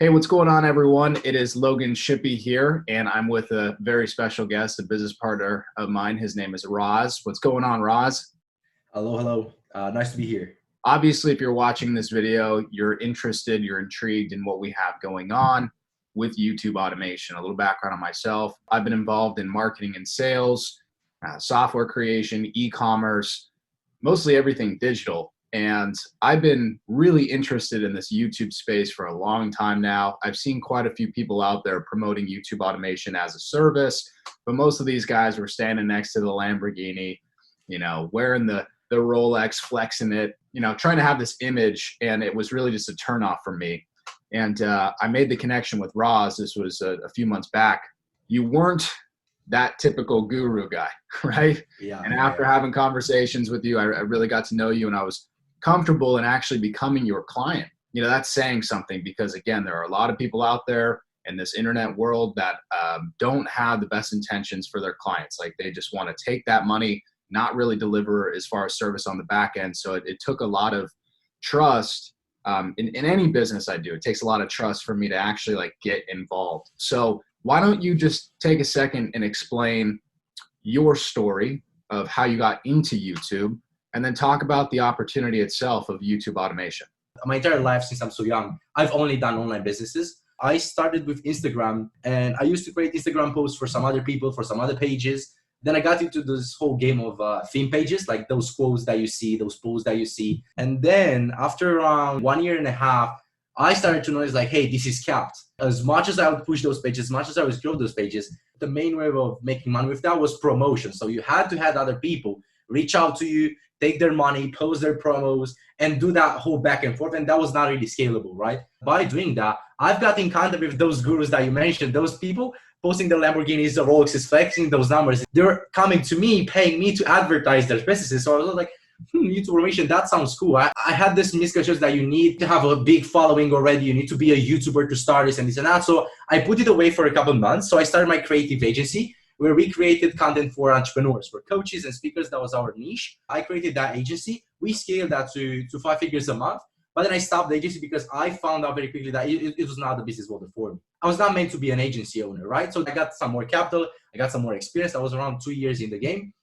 Hey, what's going on, everyone? It is Logan Shippy here, and I'm with a very special guest, a business partner of mine. His name is Roz. What's going on, Roz? Hello. Nice to be here. Obviously, if you're watching this video, you're interested, you're intrigued in what we have going on with YouTube automation. A little background on myself. I've been involved in marketing and sales, software creation, e-commerce, mostly everything digital. And I've been really interested in this YouTube space for a long time now. I've seen quite a few people out there promoting YouTube automation as a service, but most of these guys were standing next to the Lamborghini, wearing the Rolex, flexing it, trying to have this image. And it was really just a turnoff for me. And I made the connection with Roz. This was a few months back. You weren't that typical guru guy, right? Yeah. And after having conversations with you, I really got to know you, and I was comfortable in actually becoming your client. That's saying something, because again, there are a lot of people out there in this internet world that don't have the best intentions for their clients. Like, they just want to take that money, not really deliver as far as service on the back end. So it took a lot of trust in any business I do. It takes a lot of trust for me to actually get involved. So why don't you just take a second and explain your story of how you got into YouTube, and then talk about the opportunity itself of YouTube automation. My entire life, since I'm so young, I've only done online businesses. I started with Instagram, and I used to create Instagram posts for some other people, for some other pages. Then I got into this whole game of theme pages, like those quotes that you see, those posts that you see. And then after around 1.5 years, I started to notice hey, this is capped. As much as I would push those pages, as much as I would grow those pages, the main way of making money with that was promotion. So you had to have other people reach out to you, take their money, post their promos, and do that whole back and forth. And that was not really scalable, right? By doing that, I've got in contact with those gurus that you mentioned, those people posting the Lamborghinis, the Rolexes, flexing those numbers. They're coming to me, paying me to advertise their businesses. So I was like, YouTube automation, that sounds cool. I had this misconception that you need to have a big following already. You need to be a YouTuber to start this and this and that. So I put it away for a couple of months. So I started my creative agency, where we created content for entrepreneurs, for coaches and speakers. That was our niche. I created that agency. We scaled that to 5 figures a month. But then I stopped the agency because I found out very quickly that it was not the business model for me. I was not meant to be an agency owner, right? So I got some more capital. I got some more experience. I was around 2 years in the game.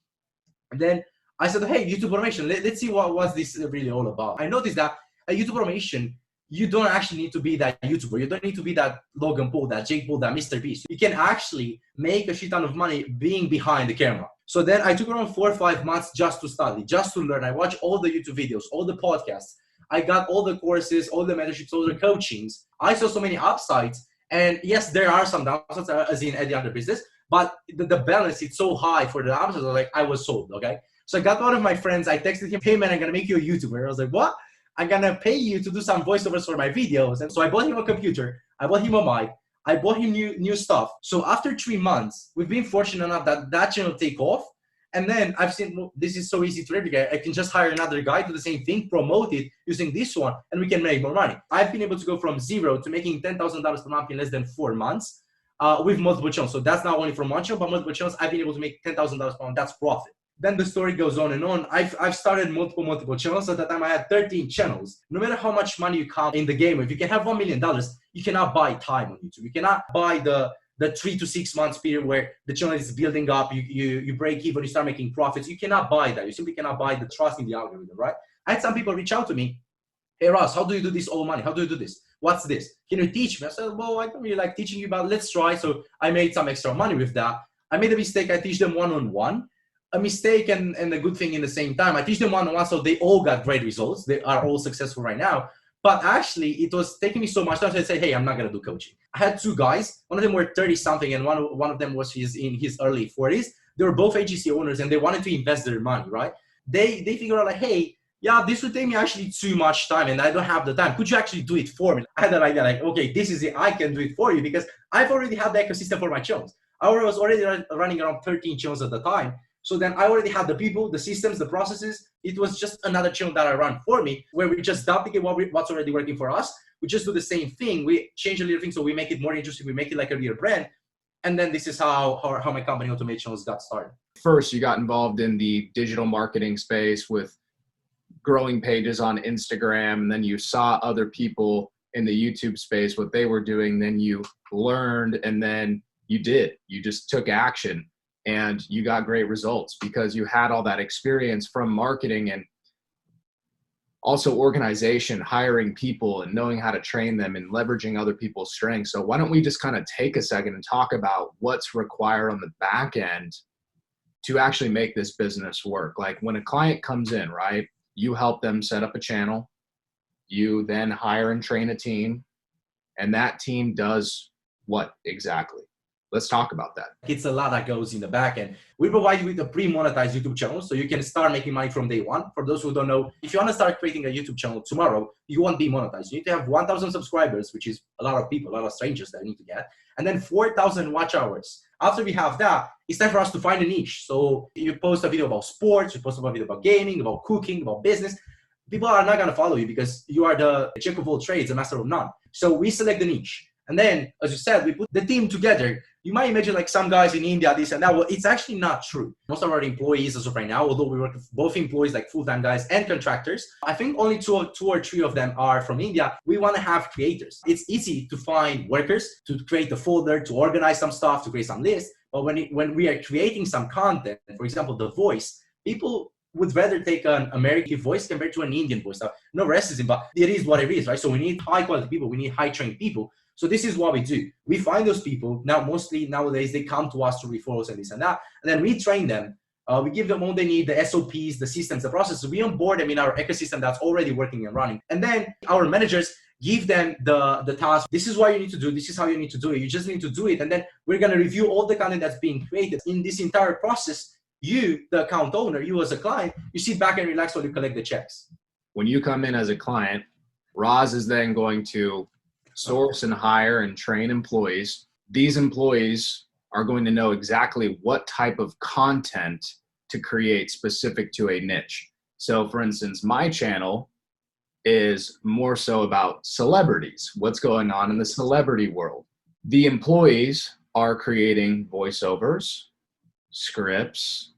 And then I said, hey, YouTube automation, let's see what's this really all about. I noticed that YouTube automation, you don't actually need to be that YouTuber. You don't need to be that Logan Paul, that Jake Paul, that Mr. Beast. You can actually make a shit ton of money being behind the camera. So then I took around 4 or 5 months just to study, just to learn. I watched all the YouTube videos, all the podcasts. I got all the courses, all the mentorships, all the coachings. I saw so many upsides. And yes, there are some downsides, as in any other business, but the balance is so high for the upsides. I was sold, okay? So I got one of my friends. I texted him, hey man, I'm gonna make you a YouTuber. I was like, what? I'm gonna pay you to do some voiceovers for my videos. And so I bought him a computer, I bought him a mic, I bought him new stuff. So after 3 months, we've been fortunate enough that channel take off. And then I've seen, well, this is so easy to replicate. I can just hire another guy, do the same thing, promote it using this one, and we can make more money. I've been able to go from zero to making $10,000 per month in less than 4 months with multiple channels. So that's not only from one channel, but multiple channels. I've been able to make $10,000 per month. That's profit. Then the story goes on and on. I've started multiple channels. At that time, I had 13 channels. No matter how much money you count in the game, if you can have $1 million, you cannot buy time on YouTube. You cannot buy the 3 to 6 months period where the channel is building up, you break even, you start making profits. You cannot buy that. You simply cannot buy the trust in the algorithm, right? I had some people reach out to me, hey Ross, how do you do this all money? How do you do this? What's this? Can you teach me? I said, well, I don't really like teaching you, but let's try. So I made some extra money with that. I made a mistake. I teach them one-on-one. A mistake and a good thing in the same time. I teach them one-on-one, so they all got great results. They are all successful right now. But actually, it was taking me so much time to say, hey, I'm not going to do coaching. I had 2 guys. One of them were 30-something, and one of them was in his early 40s. They were both agency owners, and they wanted to invest their money, right? They figured out hey, yeah, this would take me actually too much time, and I don't have the time. Could you actually do it for me? I had an idea okay, this is it. I can do it for you because I've already had the ecosystem for my channels. I was already running around 13 channels at the time. So then I already had the people, the systems, the processes. It was just another channel that I run for me, where we just duplicate what's already working for us. We just do the same thing. We change a little thing, so we make it more interesting. We make it like a real brand. And then this is how my company Automate Channels got started. First, you got involved in the digital marketing space with growing pages on Instagram, and then you saw other people in the YouTube space, what they were doing, then you learned, and then you just took action, and you got great results because you had all that experience from marketing and also organization, hiring people and knowing how to train them and leveraging other people's strengths. So why don't we just kind of take a second and talk about what's required on the back end to actually make this business work? Like when a client comes in, right, you help them set up a channel, you then hire and train a team, and that team does what exactly? Let's talk about that. It's a lot that goes in the back end. We provide you with a pre-monetized YouTube channel so you can start making money from day one. For those who don't know, if you want to start creating a YouTube channel tomorrow, you won't be monetized. You need to have 1,000 subscribers, which is a lot of people, a lot of strangers that you need to get, and then 4,000 watch hours. After we have that, it's time for us to find a niche. So you post a video about sports, you post a video about gaming, about cooking, about business. People are not going to follow you because you are the jack of all trades, a master of none. So we select the niche. And then, as you said, we put the team together. You might imagine like some guys in India, this and that. Well, it's actually not true. Most of our employees as of right now, although we work with both employees, like full-time guys and contractors, I think only two or three of them are from India. We want to have creators. It's easy to find workers, to create a folder, to organize some stuff, to create some lists. But when we are creating some content, for example, the voice, people would rather take an American voice compared to an Indian voice. Now, no racism, but it is what it is, right? So we need high quality people. We need high trained people. So this is what we do. We find those people. Now, mostly nowadays, they come to us to referrals and this and that. And then we train them. We give them all they need, the SOPs, the systems, the processes. We onboard them in our ecosystem that's already working and running. And then our managers give them the task. This is what you need to do. This is how you need to do it. You just need to do it. And then we're going to review all the content that's being created. In this entire process, you, the account owner, you as a client, you sit back and relax while you collect the checks. When you come in as a client, Roz is then going to source and hire and train employees. These employees are going to know exactly what type of content to create specific to a niche. So for instance, my channel is more so about celebrities, what's going on in the celebrity world. The employees are creating voiceovers, scripts,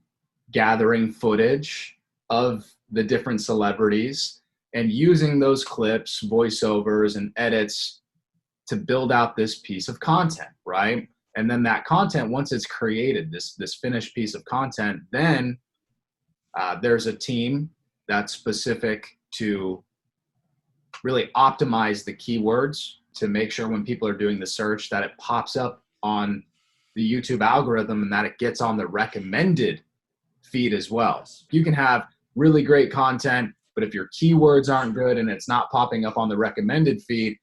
gathering footage of the different celebrities and using those clips, voiceovers, and edits to build out this piece of content, right? And then that content, once it's created, this finished piece of content, then there's a team that's specific to really optimize the keywords to make sure when people are doing the search that it pops up on the YouTube algorithm and that it gets on the recommended feed as well. You can have really great content, but if your keywords aren't good and it's not popping up on the recommended feed,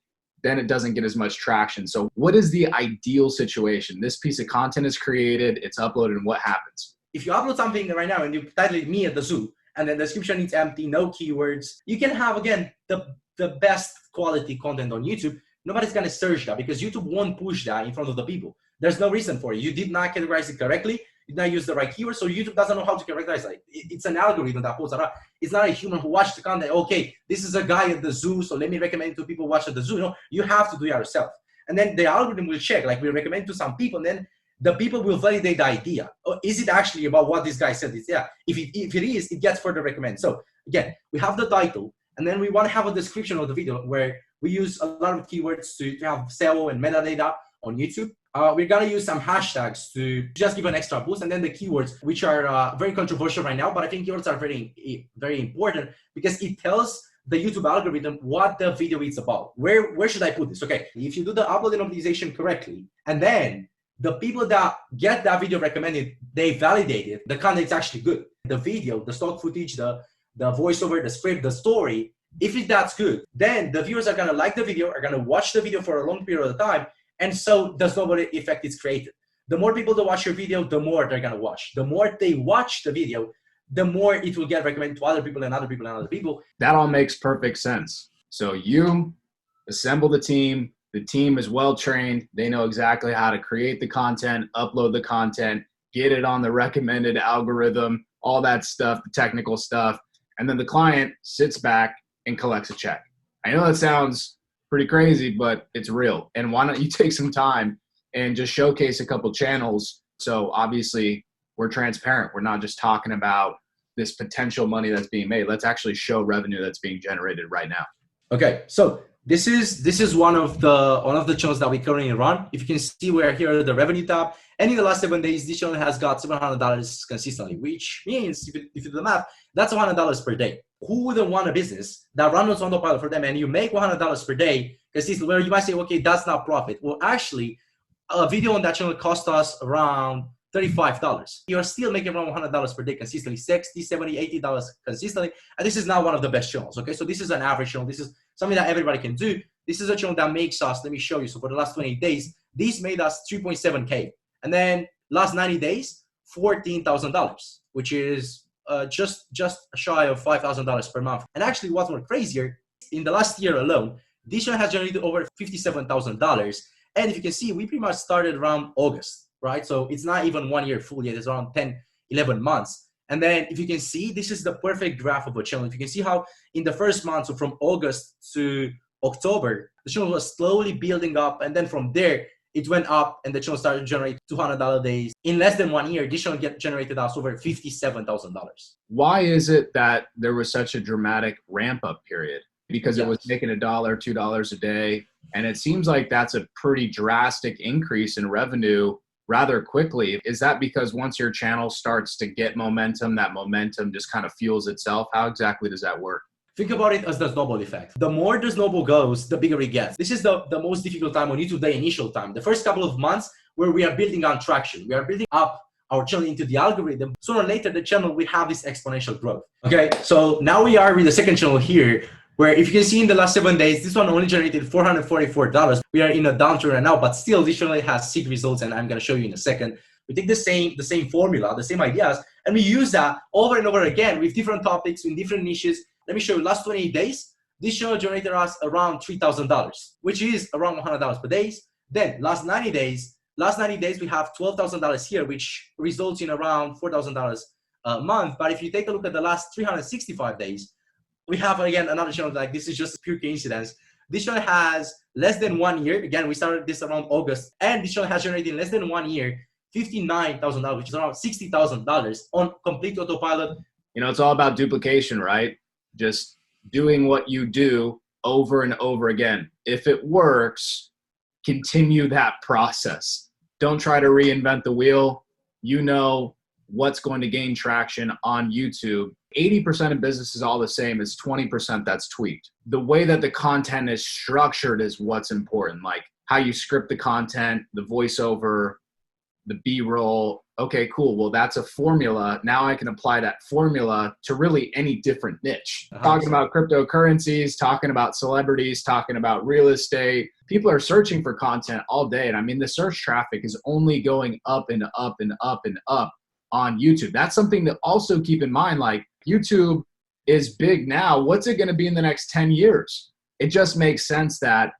then it doesn't get as much traction. So what is the ideal situation? This piece of content is created, it's uploaded, and what happens? If you upload something right now and you title it "Me at the Zoo" and then the description is empty, no keywords, you can have, again, the best quality content on YouTube. Nobody's going to search that because YouTube won't push that in front of the people. There's no reason for it. You did not categorize it correctly. You did not use the right keyword, so YouTube doesn't know how to categorize it. It's an algorithm that pulls that up. It's not a human who watched the content. Okay, this is a guy at the zoo, so let me recommend it to people who watch at the zoo. No, you have to do it yourself. And then the algorithm will check, like we recommend to some people, and then the people will validate the idea. Oh, is it actually about what this guy said? Yeah. If it is, it gets further recommended. So again, we have the title, and then we want to have a description of the video where we use a lot of keywords to have SEO and metadata on YouTube. We're going to use some hashtags to just give an extra boost, and then the keywords, which are very controversial right now, but I think keywords are very, very important because it tells the YouTube algorithm what the video is about. Where should I put this? Okay, if you do the uploading optimization correctly, and then the people that get that video recommended, they validate it, the content is actually good. The video, the stock footage, the voiceover, the script, the story, if that's good, then the viewers are going to like the video, are going to watch the video for a long period of time, and so the snowball effect is created. The more people that watch your video, the more they're going to watch. The more they watch the video, the more it will get recommended to other people and other people and other people. That all makes perfect sense. So you assemble the team is well trained. They know exactly how to create the content, upload the content, get it on the recommended algorithm, all that stuff, the technical stuff. And then the client sits back and collects a check. I know that sounds pretty crazy, but it's real. And why don't you take some time and just showcase a couple channels? So obviously we're transparent. We're not just talking about this potential money that's being made. Let's actually show revenue that's being generated right now. Okay, so This is one of the channels that we currently run. If you can see, we're here at the revenue tab, and in the last 7 days, this channel has got $700 consistently, which means if you do the math, that's $100 per day. Who wouldn't want a business that runs on autopilot for them and you make $100 per day consistently? Where you might say, okay, that's not profit. Well, actually, a video on that channel cost us around $35. You're still making around $100 per day consistently, $60, $70, $80 consistently. And this is not one of the best channels, okay? So this is an average channel. This is something that everybody can do. This is a channel that makes us, let me show you. So for the last 28 days, this made us 3.7K. And then last 90 days, $14,000, which is just shy of $5,000 per month. And actually what's more crazier, in the last year alone, this channel has generated over $57,000. And if you can see, we pretty much started around August, right? So it's not even 1 year full yet. It's around 10, 11 months. And then if you can see, this is the perfect graph of a channel. If you can see how in the first month, so from August to October, the channel was slowly building up. And then from there, it went up and the channel started to generate $200 days. In less than 1 year, this channel generated us over $57,000. Why is it that there was such a dramatic ramp up period? Because it was making $1, $2 a day. And it seems like that's a pretty drastic increase in revenue rather quickly. Is that because once your channel starts to get momentum, that momentum just kind of fuels itself? How exactly does that work? Think about it as the snowball effect. The more the snowball goes, the bigger it gets. This is the most difficult time on YouTube, the initial time. The first couple of months where we are building on traction. We are building up our channel into the algorithm. Sooner or later, the channel will have this exponential growth. Okay, so now we are with the second channel here, where if you can see in the last 7 days, this one only generated $444. We are in a downturn right now, but still this channel has sick results, and I'm gonna show you in a second. We take the same formula, the same ideas, and we use that over and over again with different topics, in different niches. Let me show you, last 28 days, this channel generated us around $3,000, which is around $100 per day. Then last 90 days, we have $12,000 here, which results in around $4,000 a month. But if you take a look at the last 365 days, we have again another channel like this is just pure coincidence. This channel has less than 1 year. Again, we started this around August, and this channel has generated in less than 1 year $59,000, which is around $60,000 on complete autopilot. You know, it's all about duplication, right? Just doing what you do over and over again. If it works, continue that process. Don't try to reinvent the wheel. You know what's going to gain traction on YouTube. 80% of business is all the same. It's 20% that's tweaked. The way that the content is structured is what's important, like how you script the content, the voiceover, the B-roll. Okay, cool. Well, that's a formula. Now I can apply that formula to really any different niche. Talking about cryptocurrencies, talking about celebrities, talking about real estate. People are searching for content all day. And I mean, the search traffic is only going up and up and up and up on YouTube. That's something to also keep in mind. Like, YouTube is big now. What's it going to be in the next 10 years? It just makes sense that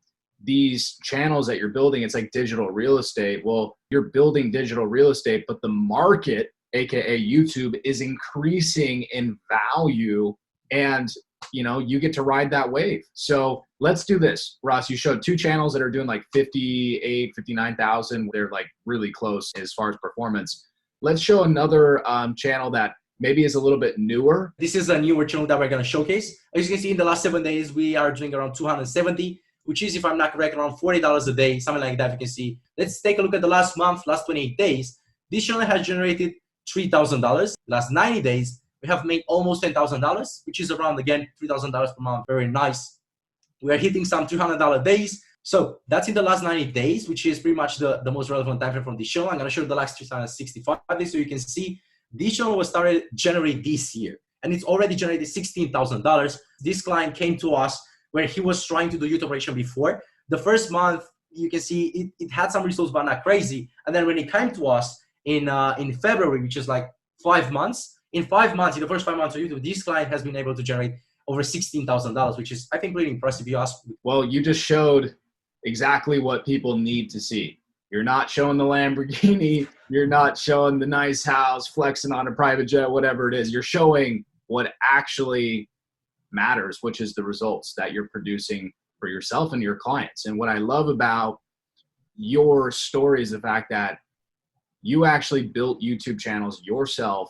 these channels that you're building, it's like digital real estate. Well, you're building digital real estate, but the market, AKA YouTube, is increasing in value, and you know, you get to ride that wave. So let's do this. Ross, you showed 2 channels that are doing like 58, 59,000. They're like really close as far as performance. Let's show another channel that maybe is a little bit newer. This is a newer channel that we're going to showcase. As you can see, in the last 7 days, we are doing around 270, which is, if I'm not correct, around $40 a day, something like that. You can see. Let's take a look at the last month, last 28 days. This channel has generated $3,000. Last 90 days, we have made almost $10,000, which is around, again, $3,000 per month. Very nice. We are hitting some $300 days. So that's in the last 90 days, which is pretty much the most relevant time frame from this channel. I'm going to show you the last 365 days, so you can see this channel was started January this year, and it's already generated $16,000. This client came to us where he was trying to do YouTube operation before. The first month, you can see it had some results, but not crazy. And then when it came to us in February, which is like 5 months, in the first 5 months of YouTube, this client has been able to generate over $16,000, which is, I think, really impressive. You ask. Well, you just showed exactly what people need to see. You're not showing the Lamborghini. You're not showing the nice house, flexing on a private jet, whatever it is. You're showing what actually matters, which is the results that you're producing for yourself and your clients. And what I love about your story is the fact that you actually built YouTube channels yourself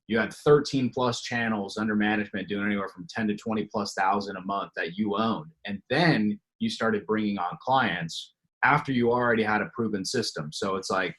You had 13 plus channels under management doing anywhere from 10 to 20 plus thousand a month that you owned. And then you started bringing on clients after you already had a proven system. So it's like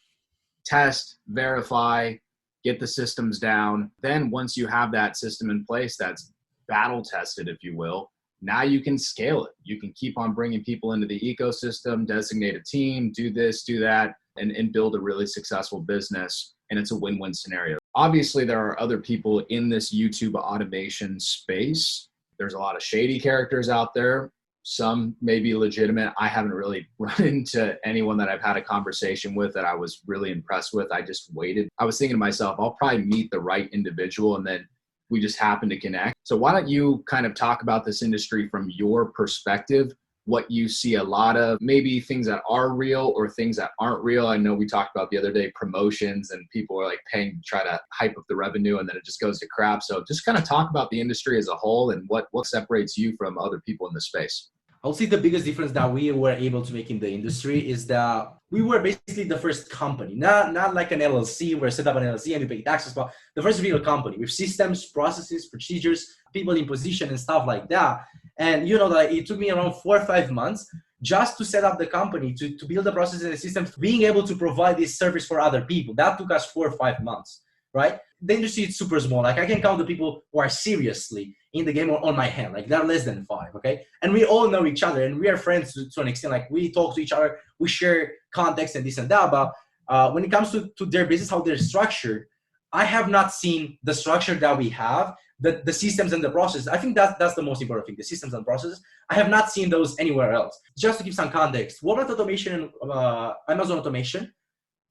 test, verify, get the systems down. Then once you have that system in place that's battle tested, if you will, now you can scale it. You can keep on bringing people into the ecosystem, designate a team, do this, do that, and build a really successful business. And it's a win-win scenario. Obviously, there are other people in this YouTube automation space. There's a lot of shady characters out there. Some may be legitimate. I haven't really run into anyone that I've had a conversation with that I was really impressed with. I just waited. I was thinking to myself, I'll probably meet the right individual, and then we just happen to connect. So why don't you kind of talk about this industry from your perspective, what you see a lot of, maybe things that are real or things that aren't real. I know we talked about the other day promotions and people are like paying to try to hype up the revenue and then it just goes to crap. So just kind of talk about the industry as a whole and what separates you from other people in the space. I would say the biggest difference that we were able to make in the industry is that we were basically the first company, not like an LLC where set up an LLC and you pay taxes, but the first real company with systems, processes, procedures, people in position and stuff like that. And you know that it took me around 4 or 5 months just to set up the company, to build the processes and the systems, being able to provide this service for other people. That took us 4 or 5 months, right? The industry is super small. Like I can count the people who are seriously in the game on my hand. Like they're less than 5, okay? And we all know each other and we are friends to an extent. Like we talk to each other, we share context and this and that. But when it comes to their business, how they're structured, I have not seen the structure that we have, the systems and the processes. I think that's the most important thing, the systems and processes. I have not seen those anywhere else. Just to give some context, Walmart automation and Amazon automation,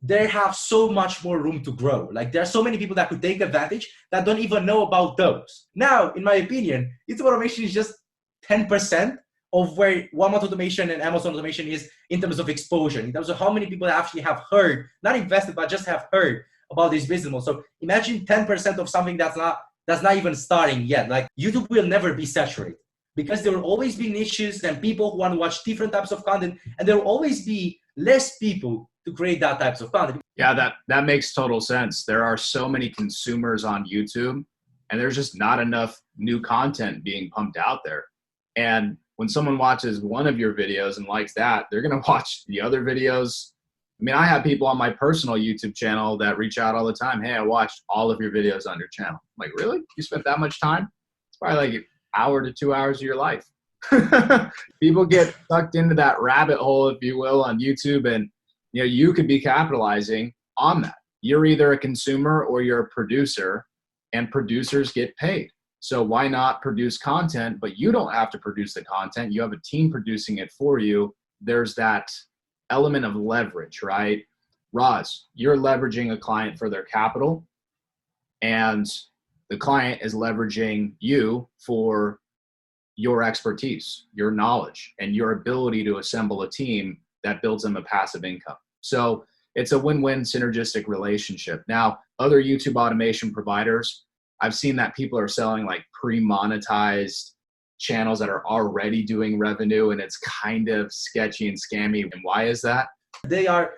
they have so much more room to grow. Like there are so many people that could take advantage that don't even know about those. Now, in my opinion, YouTube automation is just 10% of where Walmart automation and Amazon automation is in terms of exposure, in terms of how many people actually have heard, not invested, but just have heard about this business model. So imagine 10% of something that's not even starting yet. Like YouTube will never be saturated because there will always be niches and people who want to watch different types of content, and there will always be less people to create that types of content. Yeah, that makes total sense. There are so many consumers on YouTube and there's just not enough new content being pumped out there. And when someone watches one of your videos and likes that, they're going to watch the other videos. I mean, I have people on my personal YouTube channel that reach out all the time. Hey, I watched all of your videos on your channel. I'm like, really? You spent that much time? It's probably like an hour to 2 hours of your life. People get sucked into that rabbit hole, if you will, on YouTube, and you know, you could be capitalizing on that. You're either a consumer or you're a producer, and producers get paid. So why not produce content, but you don't have to produce the content. You have a team producing it for you. There's that element of leverage, right? Roz, you're leveraging a client for their capital, and the client is leveraging you for your expertise, your knowledge, and your ability to assemble a team that builds them a passive income. So it's a win-win synergistic relationship. Now, other YouTube automation providers, I've seen that people are selling like pre-monetized channels that are already doing revenue, and it's kind of sketchy and scammy. And why is that? They are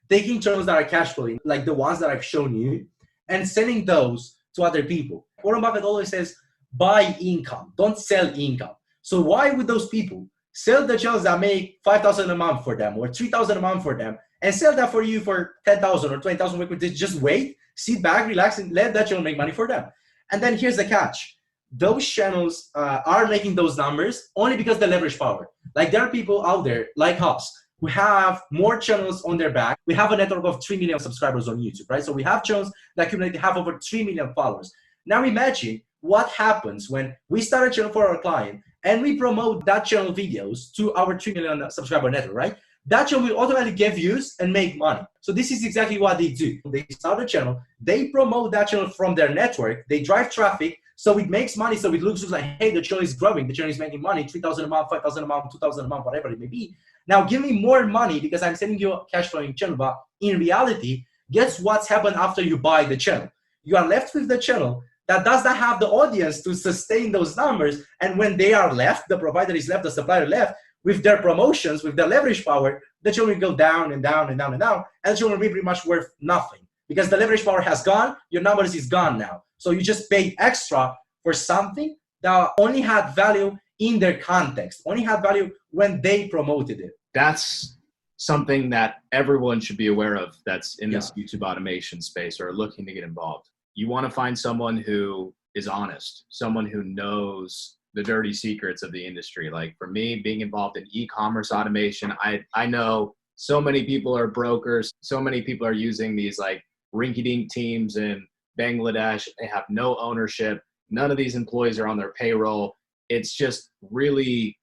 taking channels that are cash flowing, like the ones that I've shown you, and selling those to other people. Warren Buffett always says, buy income, don't sell income. So why would those people sell the channels that make $5,000 a month for them or $3,000 a month for them and sell that for you for $10,000 or $20,000? Just wait, sit back, relax, and let that channel make money for them. And then here's the catch. Those channels are making those numbers only because they leverage power. Like there are people out there like us who have more channels on their back. We have a network of 3 million subscribers on YouTube, right? So we have channels that accumulate have over 3 million followers. Now imagine what happens when we start a channel for our client and we promote that channel videos to our 3 million subscriber network, right? That channel will automatically get views and make money. So this is exactly what they do. They start a channel, they promote that channel from their network, they drive traffic, so it makes money, so it looks like, hey, the channel is growing, the channel is making money, 3,000 a month, 5,000 a month, 2,000 a month, whatever it may be. Now give me more money because I'm sending you a cash flowing channel, but in reality, guess what's happened after you buy the channel? You are left with the channel that does not have the audience to sustain those numbers, and when they are left, the provider is left, the supplier left, with their promotions, with their leverage power, the channel will go down and down and down and down, and the channel will be pretty much worth nothing because the leverage power has gone, your numbers is gone now. So you just paid extra for something that only had value in their context, only had value when they promoted it. That's something that everyone should be aware of that's in this YouTube automation space or looking to get involved. You want to find someone who is honest, someone who knows the dirty secrets of the industry. Like for me, being involved in e-commerce automation, I know so many people are brokers. So many people are using these like rinky-dink teams in Bangladesh. They have no ownership. None of these employees are on their payroll. It's just really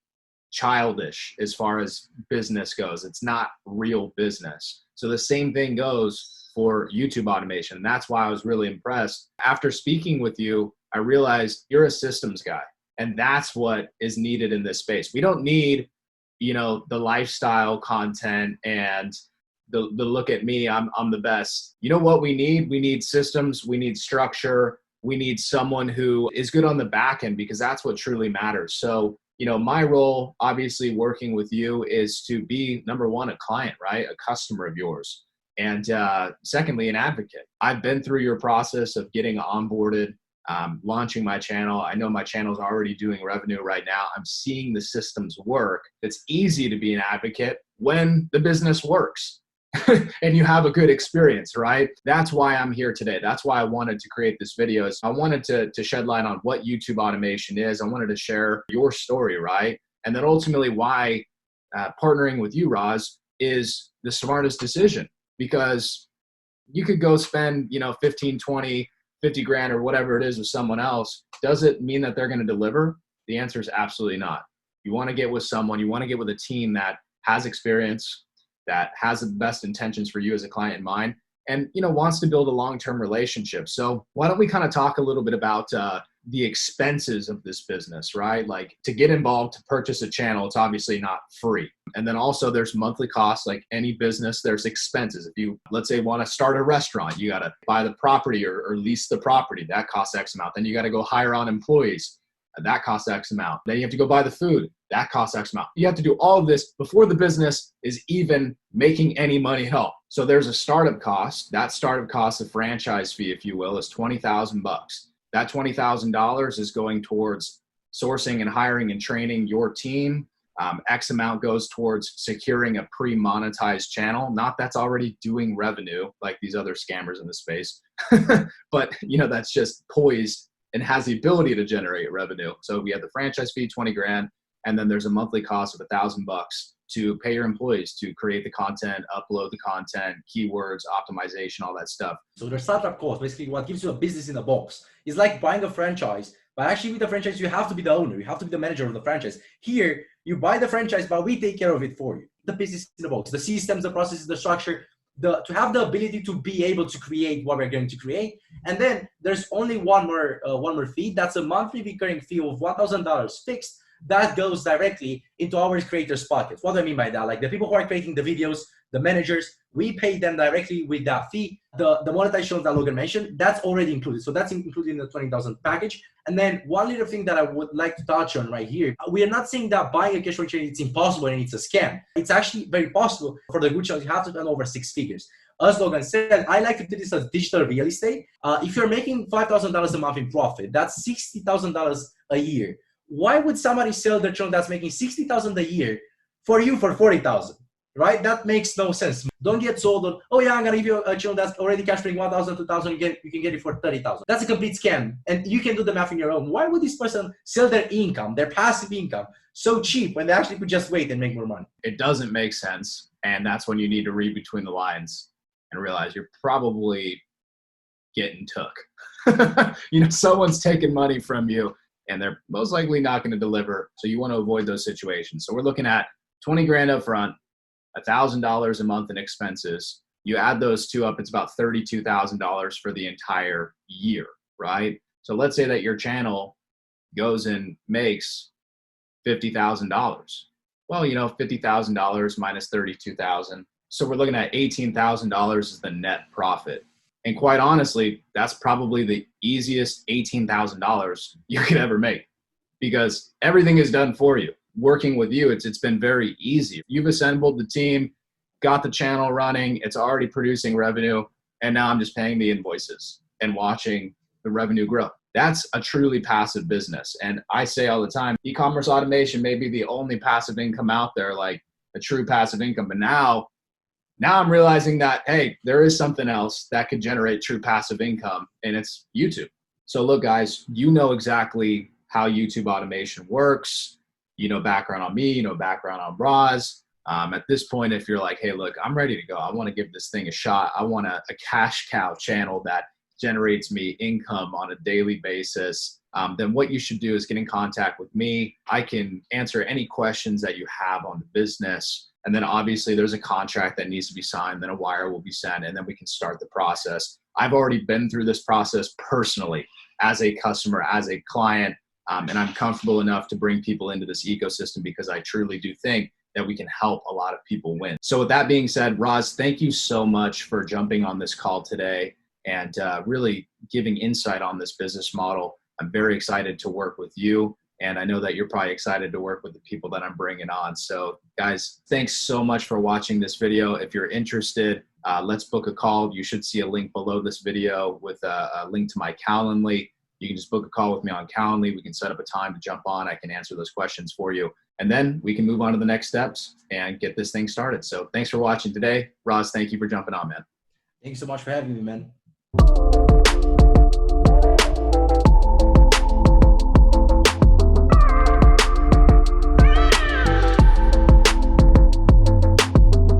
childish as far as business goes. It's not real business. So the same thing goes for YouTube automation. And that's why I was really impressed. After speaking with you, I realized you're a systems guy. And that's what is needed in this space. We don't need, you know, the lifestyle content and the look at me, I'm the best. You know what we need? We need systems. We need structure. We need someone who is good on the back end, because that's what truly matters. So, you know, my role, obviously working with you, is to be, number one, a client, right? A customer of yours. And secondly, an advocate. I've been through your process of getting onboarded, launching my channel. I know my channel is already doing revenue right now. I'm seeing the systems work. It's easy to be an advocate when the business works and you have a good experience, right? That's why I'm here today. That's why I wanted to create this video. I wanted to shed light on what YouTube automation is. I wanted to share your story, right? And then ultimately why partnering with you, Roz, is the smartest decision, because you could go spend, you know, 15, 20, 50 grand or whatever it is with someone else. Does it mean that they're going to deliver? The answer is absolutely not. You want to get with someone, you want to get with a team that has experience, that has the best intentions for you as a client in mind, and, you know, wants to build a long-term relationship. So why don't we kind of talk a little bit about the expenses of this business, right? Like, to get involved, to purchase a channel, it's obviously not free. And then also there's monthly costs. Like any business, there's expenses. If you, let's say, want to start a restaurant, you got to buy the property or lease the property. That costs X amount. Then you got to go hire on employees. That costs X amount. Then you have to go buy the food. That costs X amount. You have to do all of this before the business is even making any money at all. So there's a startup cost. That startup cost, a franchise fee, if you will, is $20,000 bucks. That $20,000 is going towards sourcing and hiring and training your team. X amount goes towards securing a pre-monetized channel. Not that's already doing revenue like these other scammers in the space, but, you know, that's just poised and has the ability to generate revenue. So we have the franchise fee, 20 grand, and then there's a monthly cost of $1,000 bucks to pay your employees to create the content, upload the content, keywords, optimization, all that stuff. So the startup cost, basically what gives you a business in a box, is like buying a franchise, but actually with the franchise, you have to be the owner. You have to be the manager of the franchise. Here, you buy the franchise, but we take care of it for you. The business in a box, the systems, the processes, the structure, to have the ability to be able to create what we're going to create. And then there's only one more fee. That's a monthly recurring fee of $1,000 fixed. That goes directly into our creators' pockets. What do I mean by that? Like the people who are creating the videos, the managers, we pay them directly with that fee. The monetization that Logan mentioned, that's already included. So that's included in the 20,000 package. And then one little thing that I would like to touch on right here, we are not saying that buying a cash franchise it's impossible and it's a scam. It's actually very possible. For the good chance, you have to earn over 6 figures. As Logan said, I like to do this as digital real estate. If you're making $5,000 a month in profit, that's $60,000 a year. Why would somebody sell their channel that's making $60,000 a year for you for $40,000? Right? That makes no sense. Don't get sold on, oh yeah, I'm gonna give you a channel that's already cash flowing 1,000, 2,000, you can get it for 30,000. That's a complete scam. And you can do the math on your own. Why would this person sell their income, their passive income, so cheap when they actually could just wait and make more money? It doesn't make sense. And that's when you need to read between the lines and realize you're probably getting took. You know, someone's taking money from you and they're most likely not going to deliver. So you want to avoid those situations. So we're looking at 20 grand up front, $1,000 a month in expenses. You add those two up, it's about $32,000 for the entire year, right? So let's say that your channel goes and makes $50,000. Well, you know, $50,000 minus $32,000. So we're looking at $18,000 is the net profit. And quite honestly, that's probably the easiest $18,000 you could ever make because everything is done for you. Working with you, it's been very easy. You've assembled the team, got the channel running, it's already producing revenue. And now I'm just paying the invoices and watching the revenue grow. That's a truly passive business. And I say all the time, e-commerce automation may be the only passive income out there, like a true passive income. But now I'm realizing that, hey, there is something else that could generate true passive income, and it's YouTube. So look, guys, you know exactly how YouTube automation works. You know background on me, you know background on Roz. At this point, if you're like, hey, look, I'm ready to go. I want to give this thing a shot. I want a cash cow channel that generates me income on a daily basis. Then what you should do is get in contact with me. I can answer any questions that you have on the business. And then obviously there's a contract that needs to be signed, then a wire will be sent, and then we can start the process. I've already been through this process personally as a customer, as a client, and I'm comfortable enough to bring people into this ecosystem because I truly do think that we can help a lot of people win. So with that being said, Roz, thank you so much for jumping on this call today and really giving insight on this business model. I'm very excited to work with you. And I know that you're probably excited to work with the people that I'm bringing on. So guys, thanks so much for watching this video. If you're interested, let's book a call. You should see a link below this video with a link to my Calendly. You can just book a call with me on Calendly. We can set up a time to jump on. I can answer those questions for you. And then we can move on to the next steps and get this thing started. So thanks for watching today. Roz, thank you for jumping on, man. Thanks so much for having me, man.